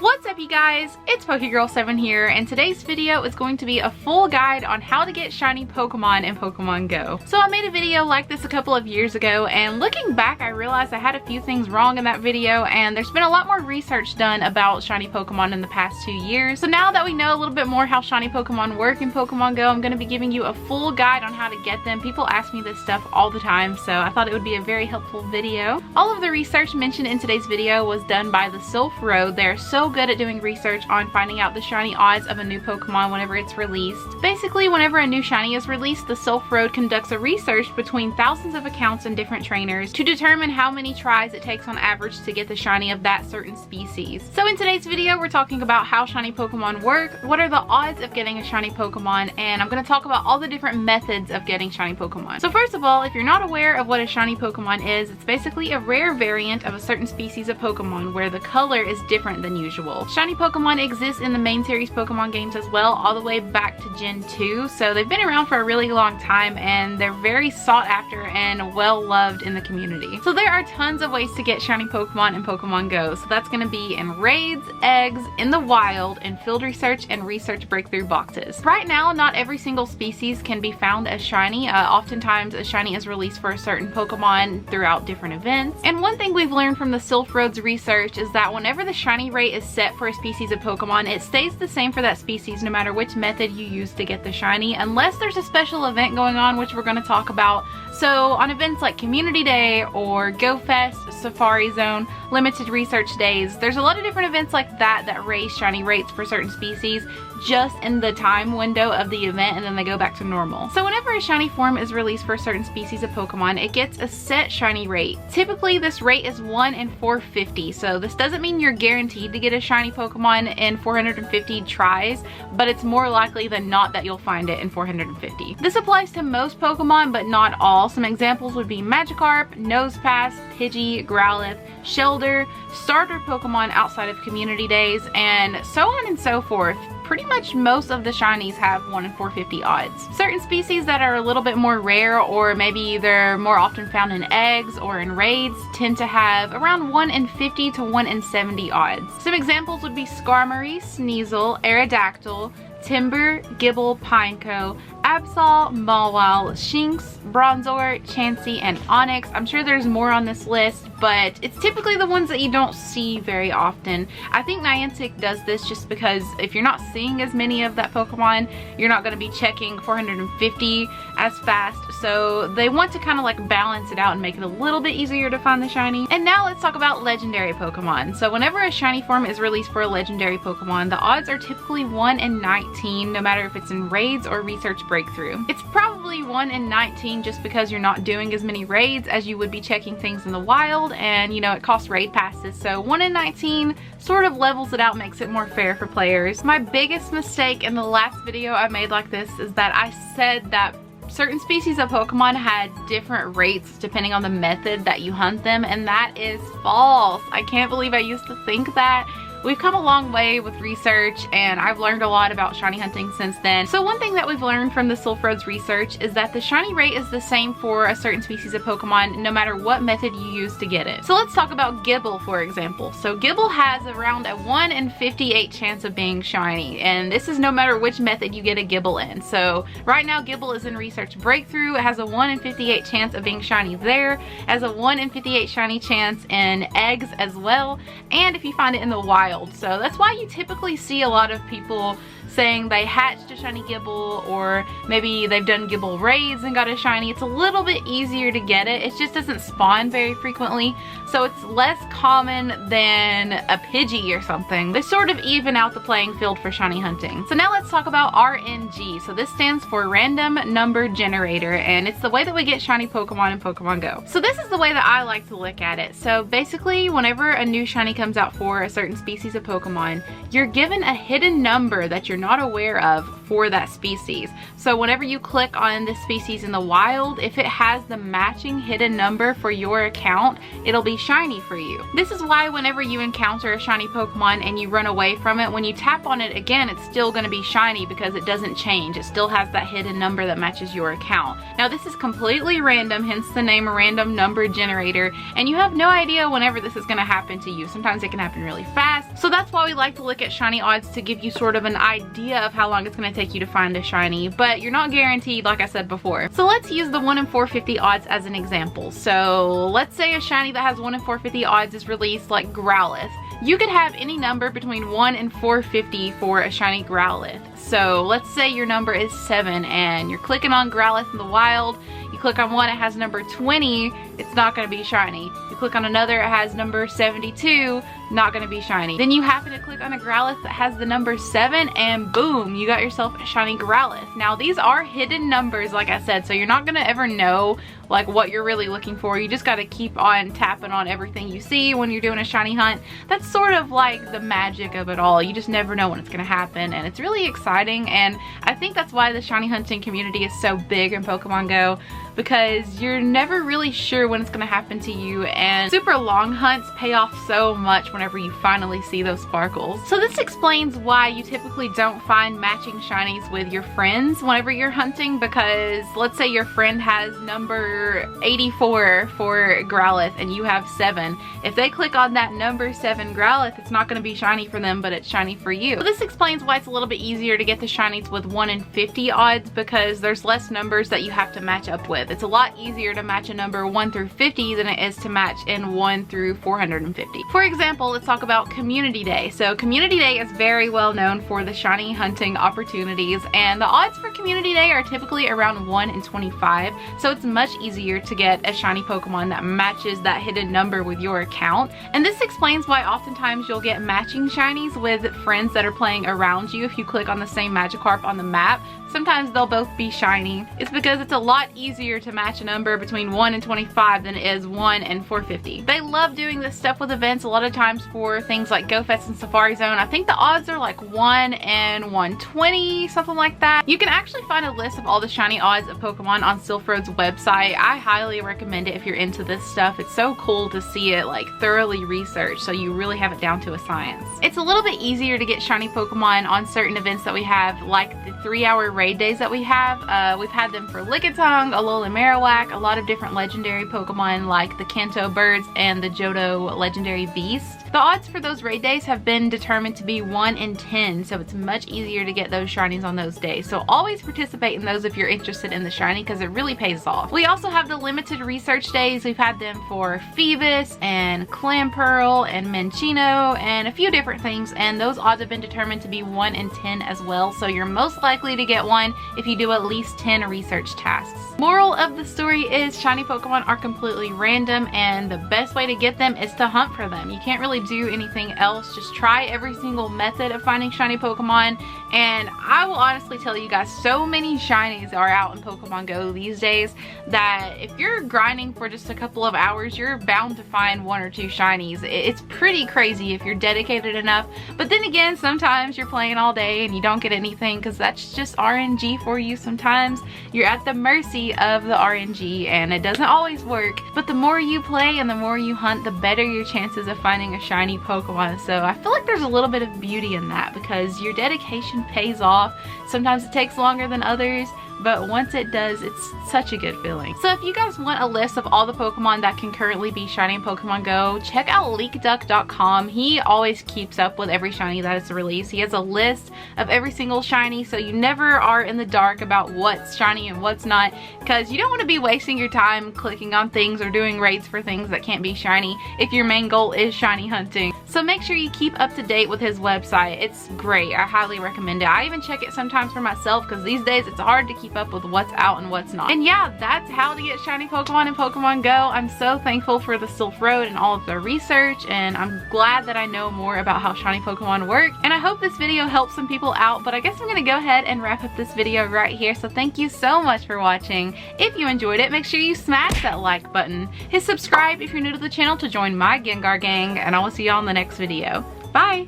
What's up, you guys? It's PokeGirl7 here, and today's video is going to be a full guide on how to get shiny Pokemon in Pokemon Go. So I made a video like this a couple of years ago, and looking back I realized I had a few things wrong in that video, and there's been a lot more research done about shiny Pokemon in the past 2 years. So now that we know a little bit more how shiny Pokemon work in Pokemon Go, I'm going to be giving you a full guide on how to get them. People ask me this stuff all the time, so I thought it would be a very helpful video. All of the research mentioned in today's video was done by the Sylph Road. They're so good at doing research on finding out the shiny odds of a new Pokemon whenever it's released. Basically, whenever a new shiny is released, the Sylph Road conducts a research between thousands of accounts and different trainers to determine how many tries it takes on average to get the shiny of that certain species. So in today's video, we're talking about how shiny Pokemon work, what are the odds of getting a shiny Pokemon, and I'm going to talk about all the different methods of getting shiny Pokemon. So first of all, if you're not aware of what a shiny Pokemon is, it's basically a rare variant of a certain species of Pokemon where the color is different than usual. Shiny Pokemon exist in the main series Pokemon games as well, all the way back to Gen 2, so they've been around for a really long time and they're very sought after and well loved in the community. So there are tons of ways to get shiny Pokemon in Pokemon Go. So that's going to be in raids, eggs, in the wild, in field research, and research breakthrough boxes. Right now, not every single species can be found as shiny. Oftentimes a shiny is released for a certain Pokemon throughout different events. And one thing we've learned from the Sylph Road's research is that whenever the shiny rate is set for a species of Pokemon, it stays the same for that species no matter which method you use to get the shiny, unless there's a special event going on, which we're going to talk about. So on events like Community Day or Go Fest, Safari Zone, limited research days, there's a lot of different events like that that raise shiny rates for certain species just in the time window of the event, and then they go back to normal. So whenever a shiny form is released for a certain species of Pokemon, it gets a set shiny rate. Typically this rate is 1 in 450, so this doesn't mean you're guaranteed to get a shiny Pokemon in 450 tries, but it's more likely than not that you'll find it in 450. This applies to most Pokemon, but not all. Some examples would be Magikarp, Nosepass, Pidgey, Growlithe, Shelder, starter Pokemon outside of Community Days, and so on and so forth. Pretty much most of the shinies have 1 in 450 odds. Certain species that are a little bit more rare, or maybe they're more often found in eggs or in raids, tend to have around 1 in 50 to 1 in 70 odds. Some examples would be Skarmory, Sneasel, Aerodactyl, Timber, Gible, Pineco, Absol, Mawile, Shinx, Bronzor, Chansey, and Onix. I'm sure there's more on this list, but it's typically the ones that you don't see very often. I think Niantic does this just because if you're not seeing as many of that Pokemon, you're not going to be checking 450 as fast, so they want to kind of like balance it out and make it a little bit easier to find the shiny. And now let's talk about legendary Pokemon. So whenever a shiny form is released for a legendary Pokemon, the odds are typically 1 in 19, no matter if it's in raids or research breakthrough. It's probably 1 in 19 just because you're not doing as many raids as you would be checking things in the wild, and you know, it costs raid passes, so 1 in 19 sort of levels it out, makes it more fair for players. My biggest mistake in the last video I made like this is that I said that certain species of Pokemon had different rates depending on the method that you hunt them, and that is false. I can't believe I used to think that. We've come a long way with research, and I've learned a lot about shiny hunting since then. So one thing that we've learned from the Sylph Road's research is that the shiny rate is the same for a certain species of Pokemon no matter what method you use to get it. So let's talk about Gible, for example. So Gible has around a 1 in 58 chance of being shiny, and this is no matter which method you get a Gible in. So right now Gible is in research breakthrough. It has a 1 in 58 chance of being shiny there, has a 1 in 58 shiny chance in eggs as well, and if you find it in the wild. So that's why you typically see a lot of people saying they hatched a shiny Gible, or maybe they've done Gible raids and got a shiny. It's a little bit easier to get it. It just doesn't spawn very frequently, so it's less common than a Pidgey or something. They sort of even out the playing field for shiny hunting. So now let's talk about RNG. So this stands for Random Number Generator, and it's the way that we get shiny Pokemon in Pokemon Go. So this is the way that I like to look at it. So basically, whenever a new shiny comes out for a certain species of Pokemon, you're given a hidden number that you're not aware of for that species. So whenever you click on this species in the wild, if it has the matching hidden number for your account, it'll be shiny for you. This is why whenever you encounter a shiny Pokemon and you run away from it, when you tap on it again, it's still going to be shiny because it doesn't change. It still has that hidden number that matches your account. Now this is completely random, hence the name random number generator, and you have no idea whenever this is going to happen to you. Sometimes it can happen really fast. So that's why we like to look at shiny odds, to give you sort of an idea of how long it's going to take you to find a shiny, but you're not guaranteed, like I said before. So let's use the 1 in 450 odds as an example. So let's say a shiny that has 1 in 450 odds is released, like Growlithe. You could have any number between 1 and 450 for a shiny Growlithe. So let's say your number is 7 and you're clicking on Growlithe in the wild. You click on one, it has number 20, it's not going to be shiny. You click on another, it has number 72, not going to be shiny. Then you happen to click on a Growlithe that has the number 7 and boom, you got yourself a shiny Growlithe. Now these are hidden numbers, like I said, so you're not going to ever know like what you're really looking for. You just got to keep on tapping on everything you see when you're doing a shiny hunt. That's sort of like the magic of it all. You just never know when it's going to happen, and it's really exciting, and I think that's why the shiny hunting community is so big in Pokemon Go, because you're never really sure when it's going to happen to you, and super long hunts pay off so much whenever you finally see those sparkles. So this explains why you typically don't find matching shinies with your friends whenever you're hunting, because let's say your friend has number 84 for Growlithe and you have 7. If they click on that number 7 Growlithe, it's not going to be shiny for them, but it's shiny for you. So this explains why it's a little bit easier to get the shinies with 1 in 50 odds, because there's less numbers that you have to match up with. It's a lot easier to match a number 1 through 50 than it is to match in 1 through 450. For example, let's talk about Community Day. So Community Day is very well known for the shiny hunting opportunities, and the odds for Community Day are typically around 1 in 25. So it's much easier to get a shiny Pokemon that matches that hidden number with your account. And this explains why oftentimes you'll get matching shinies with friends that are playing around you. If you click on the same Magikarp on the map, sometimes they'll both be shiny. It's because it's a lot easier to match a number between 1 and 25 than it is 1 and 450. They love doing this stuff with events a lot of times for things like GoFest and Safari Zone. I think the odds are like 1 and 120, something like that. You can actually find a list of all the shiny odds of Pokemon on Silphroad's website. I highly recommend it if you're into this stuff. It's so cool to see it like thoroughly researched, so you really have it down to a science. It's a little bit easier to get shiny Pokemon on certain events that we have, like the 3-hour raid days that we have. We've had them for Lickitung, Alolan Marowak, a lot of different legendary Pokemon like the Kanto birds and the Johto legendary beast. The odds for those raid days have been determined to be 1 in 10, so it's much easier to get those shinies on those days. So always participate in those if you're interested in the shiny, because it really pays off. We also have the limited research days. We've had them for Phoebus and Clamperl and Minccino and a few different things, and those odds have been determined to be 1 in 10 as well. So you're most likely to get one if you do at least 10 research tasks. Moral of the story is shiny Pokemon are completely random, and the best way to get them is to hunt for them. You can't really do anything else. Just try every single method of finding shiny Pokemon, and I will honestly tell you guys, so many shinies are out in Pokemon Go these days that if you're grinding for just a couple of hours, you're bound to find 1 or 2 shinies. It's pretty crazy if you're dedicated enough, but then again, sometimes you're playing all day and you don't get anything, because that's just RNG for you. Sometimes you're at the mercy of the RNG and it doesn't always work, but the more you play and the more you hunt, the better your chances of finding a shiny Pokemon. So I feel like there's a little bit of beauty in that, because your dedication pays off. Sometimes it takes longer than others, but once it does, it's such a good feeling. So if you guys want a list of all the Pokemon that can currently be shiny in Pokemon Go, check out leakduck.com. He always keeps up with every shiny that is released. He has a list of every single shiny, so you never are in the dark about what's shiny and what's not, because you don't want to be wasting your time clicking on things or doing raids for things that can't be shiny if your main goal is shiny hunting. So make sure you keep up to date with his website. It's great. I highly recommend it. I even check it sometimes for myself, because these days it's hard to keep up with what's out and what's not. And yeah, that's how to get shiny Pokemon in Pokemon Go. I'm so thankful for the Silphroad and all of the research, and I'm glad that I know more about how shiny Pokemon work. And I hope this video helps some people out, but I guess I'm gonna go ahead and wrap up this video right here. So thank you so much for watching. If you enjoyed it, make sure you smash that like button. Hit subscribe if you're new to the channel to join my Gengar gang, and I will see you all in the next video. Bye!